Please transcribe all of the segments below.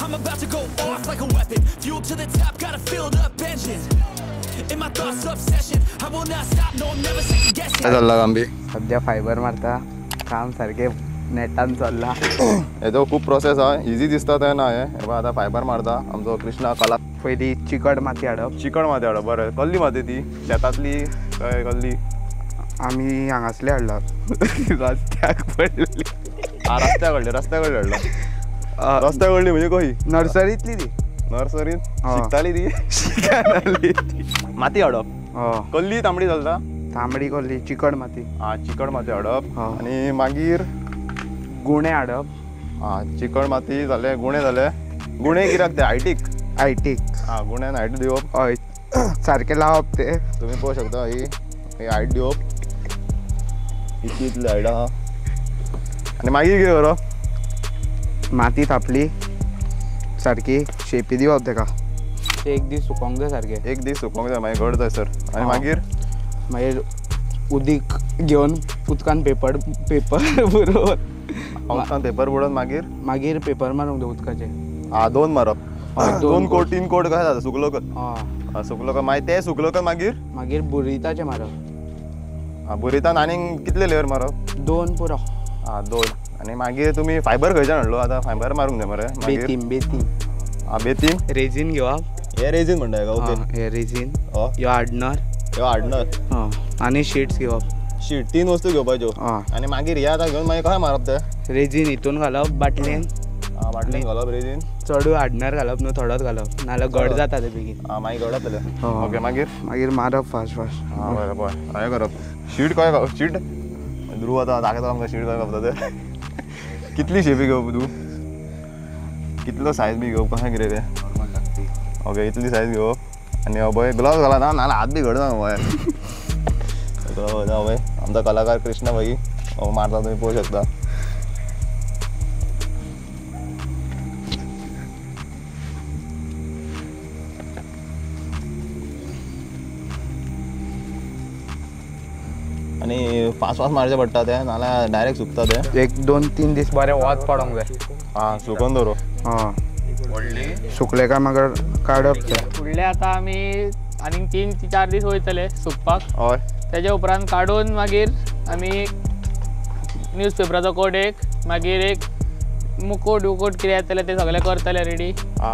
I'm about to go off like a weapon. Fuel to the top, got a filled up engine. In my thoughts obsession. I will not stop, no I'm never second guessing. काय चालला काम बी? सध्या fibre मारता काम सारखे नेटान चल्ला. हेजो खूब प्रोसेस आहे, इजी दिसता ते ना हे. आता फायबर मारता आमचो कृष्णा कला. पयली चिकट माती हाडप. चिकट माती हाडप. बरें कसली माती ती? शेतांतली काय कसली? आमी हांगासले हाडला. रस्त्याक पडली. रस्त्या कडली हाडला. रस्त्या कडली म्हणजे कशी? नर्सरीतली ती. नर्सरीत शिकताली ती? शिकताली. माती हाडप. कसली तांबडी चलता? तांबडी कसली चिकट माती. चिकट माती हाडप. आनी मागीर गुणे हाडप. चिकट माती जाले, गुणे जाले. गुणे कित्याक ते हायटीक? हायटीक. गुण्यान हायट दिवप. हय सारकें लावप ते. तुम्ही पळोवंक शकता ही हायट दिवप. इतली हायट आहा. आनी मागीर कितें करप? माती थापली सारकी शेपी दिवप ताका. एक दीस सुकोवंक जाय सारकें. एक दीस सुकोवंक जाय मागीर घट थंयसर. आनी मागीर उदीक घेवन उदकान पेपर बुडोवन. उदकान पेपर बुडोवन मागीर पेपर मारूंक जाय उदकाचे. 2 मारप. 2 कोट 3 कोट कशें जाता सुकलो सुकलो मागीर ते सुकलो मागीर बुरिताचे मारप. बुरितान आनीक कितले लेयर मारप? 2 पुरो. 2 आनी मागीर तुमी फायबर खंयच्यान हाडलो? आतां फायबर मारूंक जाय मरे. बेतीम रेजीन घेवप. हे रेजीन म्हणटा का? ओके हे रेजीन. ह्यो हार्डनर. आनी शीट्स घेवप. शीट 3 वस्तू घेवपाच्यो. आनी मागीर हे आतां घेवन मागीर कशें मारप ते? रेजीन हितून घालप बाटलेन. बाटलेन घालप रेजीन. चड हार्डनर घालप न्हू, थोडोच घालप नाल्यार घट जाता ते बेगीन. मागीर घडत जालें. ओके मागीर मारप फास्ट. बरें बरें हें करप. शीट कशें शीट ध्रुव आतां दाखयता आमकां शीट कशें करता ते. कितली शेपी घेवप तूं? कितलो सायज बी घेवप कशें कितें तें? ओके इतली सायज घेवप. आनी अभय ग्लोव्स घाला ना नाल्यार हात बी घडना अभय. अभय आमचा कलाकार कृष्णा भाई मारता तुम्ही पळोवंक शकता. आनी फास्ट मारचें पडटा ते नाल्यार डायरेक्ट सुकता ते. 1 2 3 दीस बरें वत पडोंक जाय. सुकोवन दवरो. सुकले काय मागीर काडप ते. फुडले आतां आमी आनीक 3 4 दीस वयतले सुकपाक. हय तेज्या उपरांत काडून मागीर आमी न्यूजपेपराचो कोट मागीर एक मुकोट कितें येतलें तें सगळें करतले रेडी.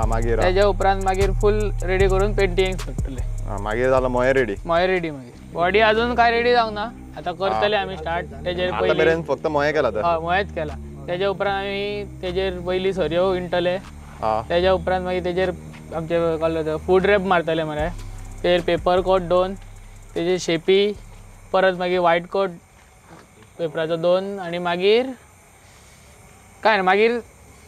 मागीर तेज्या उपरांत मागीर फूल रेडी करून पेंटिंग सुट्टले. मागीर जालो मोये रेडी. मागीर बॉडी अजून काय रेडी जावंक ना. आतां करतले आमी स्टार्ट. तेजेर पयलीं फक्त मोये केला तर. मोयेच केला. तेज्या उपरांत आमी तेजेर पयलीं सरयो विणटले. तेज्या उपरांत मागीर तेजेर आमचे फूड रॅप मारतले मरे. तेजेर पेपर कोट 2 तेजेर शेपी परत मागीर व्हायट कोट पेपराचो 2 आनी मागीर काय ना मागीर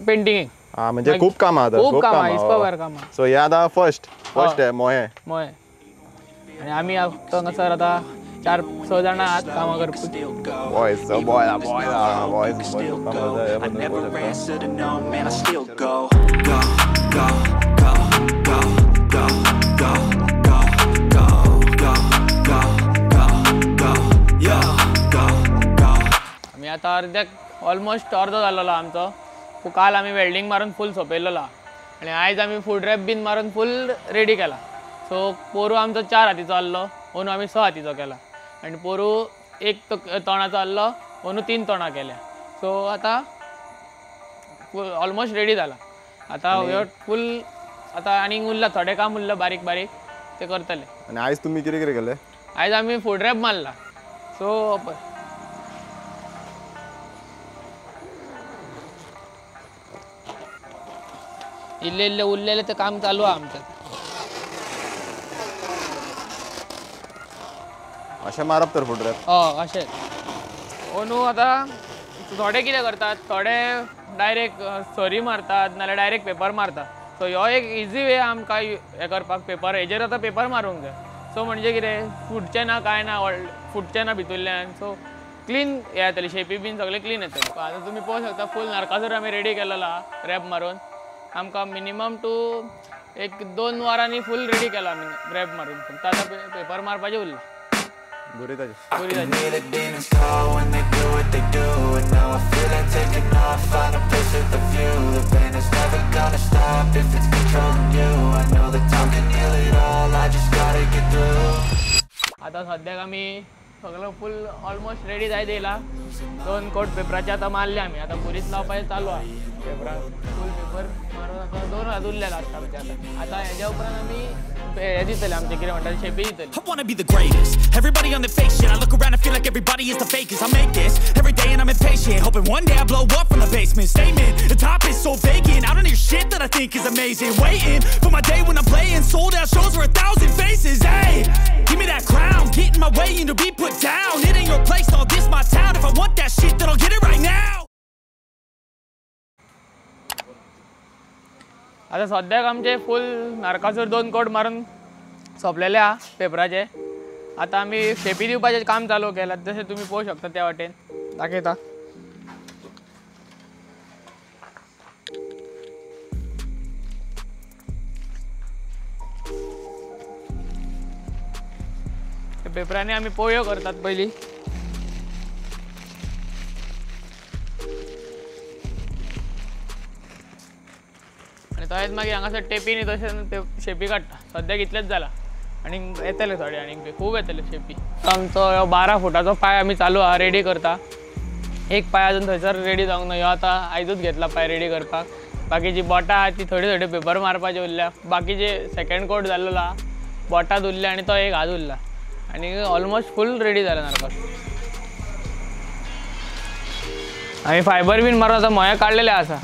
पेंटिंग. म्हणजे खूप काम आहा. खूप काम आहा. इसपावर काम आहा. सो हे आतां फर्स्ट मोये. आनी आमी हांगासर आतां 4-6 जाणां आहात कामां करपी. आमी आतां अर्द्याक ऑलमोस्ट अर्दो जाल्लो आमचो. काल आमी वेल्डिंग मारून फूल सोंपयल्लो आनी आयज आमी फूड रॅप बीन मारून फूल रेडी केला. सो पोरू आमचो 4 हातीचो आसलो, अंदू आमी 6 हातीचो केला. आनी पोरू 1 तोणाचो आसलो, अंदू 3 तोणां केल्या. सो आतां ऑलमोस्ट रेडी जाला. आतां फूल आतां आनीक उरला थोडें काम उरलं बारीक ते करतले. आनी आयज तुमी कितें केलें? आयज आमी फूड रॅप मारला. सो इल्ले उरलेले ते काम चालू आहा आमचें. अशें मारप तर फूड रॅप. अशें. अंदू आतां थोडे कितें करतात, थोडे डायरेक्ट सरी मारतात नाल्यार डायरेक्ट पेपर मारतात. सो ह्यो एक इजी वे आमकां हें करपाक. पेपर हेजेर आतां पेपर मारूंक जाय. सो म्हणजे कितें फुटचें ना काय ना, फुटचें ना भितरल्यान. सो क्लीन हे येतली शेपी बीन सगळे क्लीन येतली. आतां तुमी पळोवंक शकता फूल नरकासूर आमी रेडी केलेलो आहा रॅप मारून. आमकां मिनिमम टू 1-2 वरांनी फूल रेडी केला आमी रॅप मारून. फक्त आतां पेपर मारपाचें उरलां. Find a place with a view. The pain is never gonna stop. off if it's controlling you. I know that time can heal it all, I just gotta get through. आता सध्याक आम्ही सगळं फुल almost ready जाय दिला. 2 coat पेपराचे आता मारले आम्ही. आता पुरीत लावपाय चालू आहे. पेपरा फुल पेपर मारून आता 2 वाजूल्ल्याला आता म्हणजे आता याच्या उपरांत आम्ही हे दितले आमचे किती म्हणतात शेपी दितले. I wanna be the greatest. Everybody on the fake shit. I look around and feel like everybody is the fakest. I make this every day and I'm impatient, hoping one day I blow up from the basement. Statement, the top is so vacant. I don't hear shit that I think is amazing. Waiting for my day when I'm playing sold out shows for 1,000 faces. Hey, give me that crown, get in my way and to be put down. It ain't your place, all this my town. If I want that shit, then I'll get it right now. आता सध्याक आमचे फुल Narakasura 2 coat मारून सोंपलेले हा पेपराचे. आता आम्ही शेपी दिवपाचे काम चालू केलं जसे तुम्ही पोहू शकता त्या वाटेन दाखयता. पेपराने आम्ही पोयो करतात पहिली. आणि तळ्यात मागीर हांगासर टेपीनी तशें शेपी काडटा. सद्याक इतलेंच जाला आनी येतले थोडे आनी खूब येतले शेपी. आमचो 12 फुटाचो पाय आमी चालू आहा रेडी करता. एक पाय अजून थंयसर रेडी जावंक ना. ह्यो आतां आयजूच घेतला पाय रेडी करपाक. बाकीची बोटां आहा ती थोडे पेपर मारपाचे उरल्या. बाकीचे सेकंड कोट जाल्लो आहा बोटांत उरले आनी तो एक हात उरला आनी ऑलमोस्ट फुल रेडी जाला नारकास. आमी फायबर बीन मारून आतां मोया काडलेले आसा.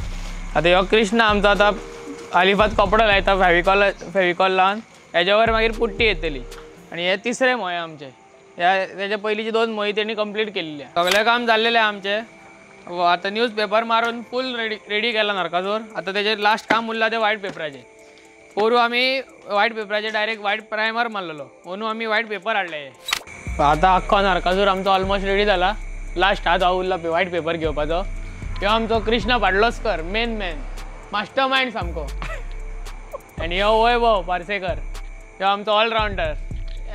आतां ह्यो कृष्ण आमचो आतां आलिफात कपडो लायता फेविकॉल लावन हेज्या वयर मागीर पुट्टी येतली आनी हे तिसरे मोये आमचे. तेजे पयलींची 2 मोही तेणी कंप्लीट केल्ली. सगळें काम जाल्लेलें आमचें. आतां न्यूज पेपर मारून फुल रेडी केला नरकासूर. आतां तेजें लास्ट काम उरलां तें व्हायट पेपराचें. पोरू आमी व्हायट पेपराचेर डायरेक्ट व्हायट प्रायमर मारलेलो. ओनू आमी व्हायट पेपर हाडले. आतां आख्खो नरकासूर आमचो ऑलमोस्ट रेडी जाला. लास्ट हात हांव उरला व्हायट पेपर घेवपाचो. ह्यो आमचो कृष्ण पाडलोसकर मेन मास्टर मायंड सामको. आनी ह्यो वैभव पार्सेकर ह्यो आमचो ऑलरावंडर.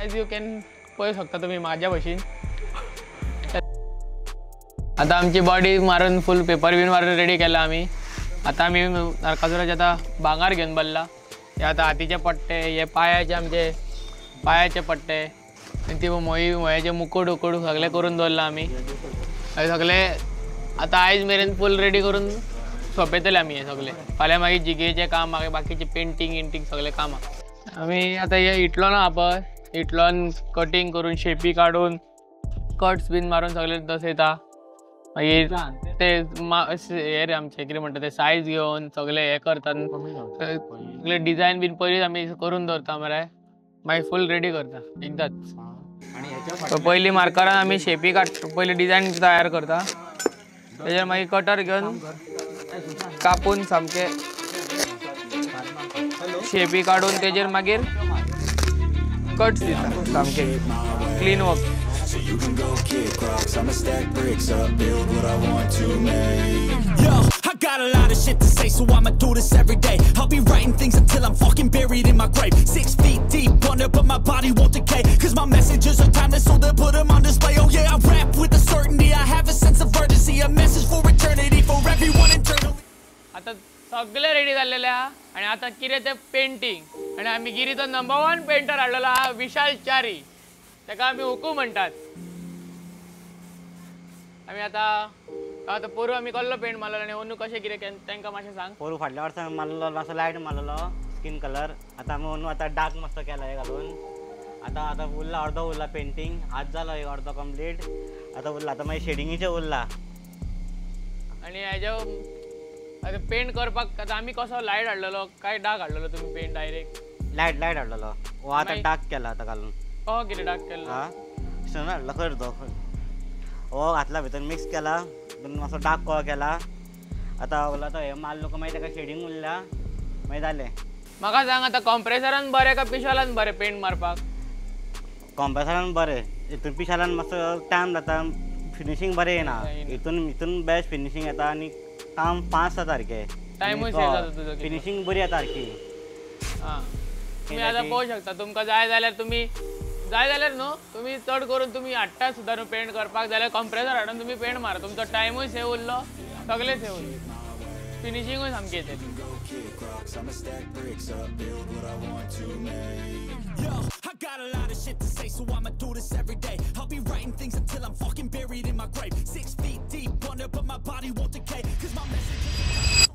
एज यू कॅन पळोवंक शकता तुमी म्हाज्या भशेन. आतां आमची बॉडी मारून फूल पेपर बीन मारून रेडी केला आमी. आतां आमी नरकासुराचे आतां भांगर घेवन बसला. हे आतां हातीचे पट्टे, हे पांयाचे आमचे पांयाचे पट्टे आनी ती मोयाचे मुकूट उकूट सगळें करून दवरला आमी. हे सगळें आतां आयज मेरेन फूल रेडी करून सोंपयतले आमी. हे सगळें फाल्यां मागीर जिगेचें काम मागीर बाकीचें पेंटींग सगळें काम आमी आतां हे इटलोन आहा पळय. इटलोन कटींग करून शेपी काडून कट्स बीन मारून सगळें दसयता. मागीर ते हे रे आमचे कितें म्हणटा ते सायज घेवन सगळे हे करतात. सगळे डिजायन बीन पयलींच आमी करून दवरता मरे. मागीर फूल रेडी करता एकदांच. पयलीं मार्करान आमी शेपी पयलीं डिजायन तयार करता. तेजेर मागीर कटर घेवन कापून सामके शेपी काडून तेजेर मागीर कट्स दिता सामके clean work. So you can go kick rocks, I'ma stack bricks up, build what I want to make. Yo, I got a lot of shit to say, so I'ma do this every day. I'll be writing things until I'm fucking buried in my grave. 6 feet deep under, but my body won't decay. Cause my messages are timeless, so they'll put them on display. Oh yeah, I rap with a certainty, I have a sense of urgency. A message for eternity, for everyone internally. आता सगळे ready जाल्लेले आहा आनी आतां कितें तें painting. आनी आमी गिरीचो number 1 painter हाडलेलो आहा विशाल च्यारी. तेका आमी हुकू म्हणटात. आमी आतां पोरू आमी कसलो पेंट मारलेलो आनी ओनू कशें कितें तांकां मातशें सांग. पोरू फाटल्या वर्सां मारलेलो मातसो लायट मारलेलो स्कीन कलर. आतां आमी ओनू आतां डार्क मस्त केला हे घालून. आतां उरला अर्दो उरला पेंटींग. आज जालो एक अर्दो कंप्लीट. आतां उरला आतां मागीर शेडिंगीचें उरला. आनी हेज्या आतां पेंट करपाक आतां आमी कसो लायट हाडलेलो काय डार्क हाडलेलो तुमी पेंट डायरेक्ट? लायट हाडलेलो. हो आतां डार्क केला आतां घालून. हो कितें डार्क केलो? हां हाडलो खंय तो हो घातला भितर मिक्स केला. मातसो डार्क कलर केला. आतां उरला तो हे मारलो काय मागीर ताका शेडिंग उरल्या मागीर जालें. म्हाका सांग आतां कॉम्प्रेसरान बरें काय पिशालान बरें पेंट मारपाक? कॉम्प्रेसरान बरें. हितून पिशालान मातसो टायम जाता. फिनिशींग बरें येना. हितून बेस्ट फिनिशींग येता आनी काम फास्ट जाता सारकें. टायमूय सेव जाता तुजो. फिनिशींग बरी येता सारकी. हां तुमी आतां पळोवंक शकता. तुमकां जाय जाल्यार न्हू तुमी चड करून तुमी हाडटा सुद्दां न्हू पेंट करपाक जाल्यार कॉम्प्रेसर हाडून तुमी पेंट मारा. तुमचो टायमूय सेव उरलो सगळें सेव उरलें. फिनिशींगूय सामकी येतली. sticks, I'ma stack bricks up, build what I want to make. Yo, I got a lot of shit to say, so I'ma do this every day. I'll be writing things until I'm fucking buried in my grave. 6 feet deep under, but my body won't decay, cause my message is...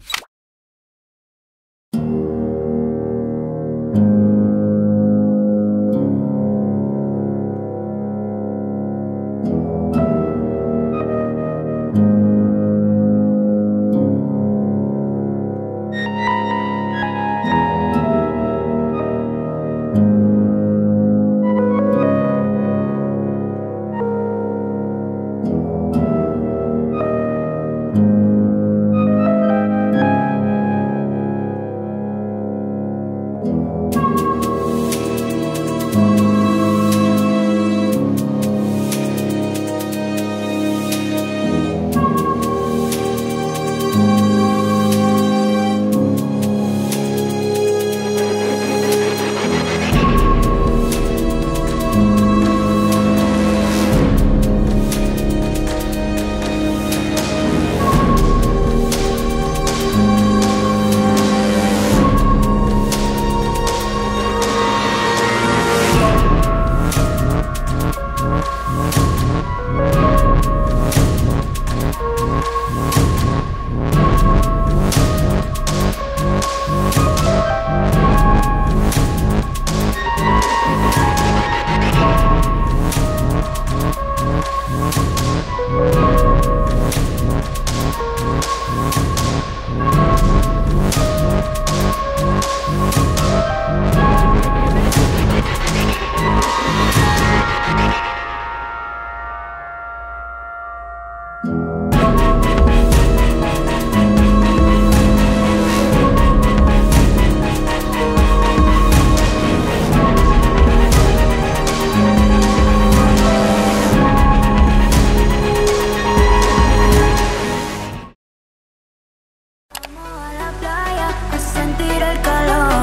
Vamos a la playa a sentir el calor.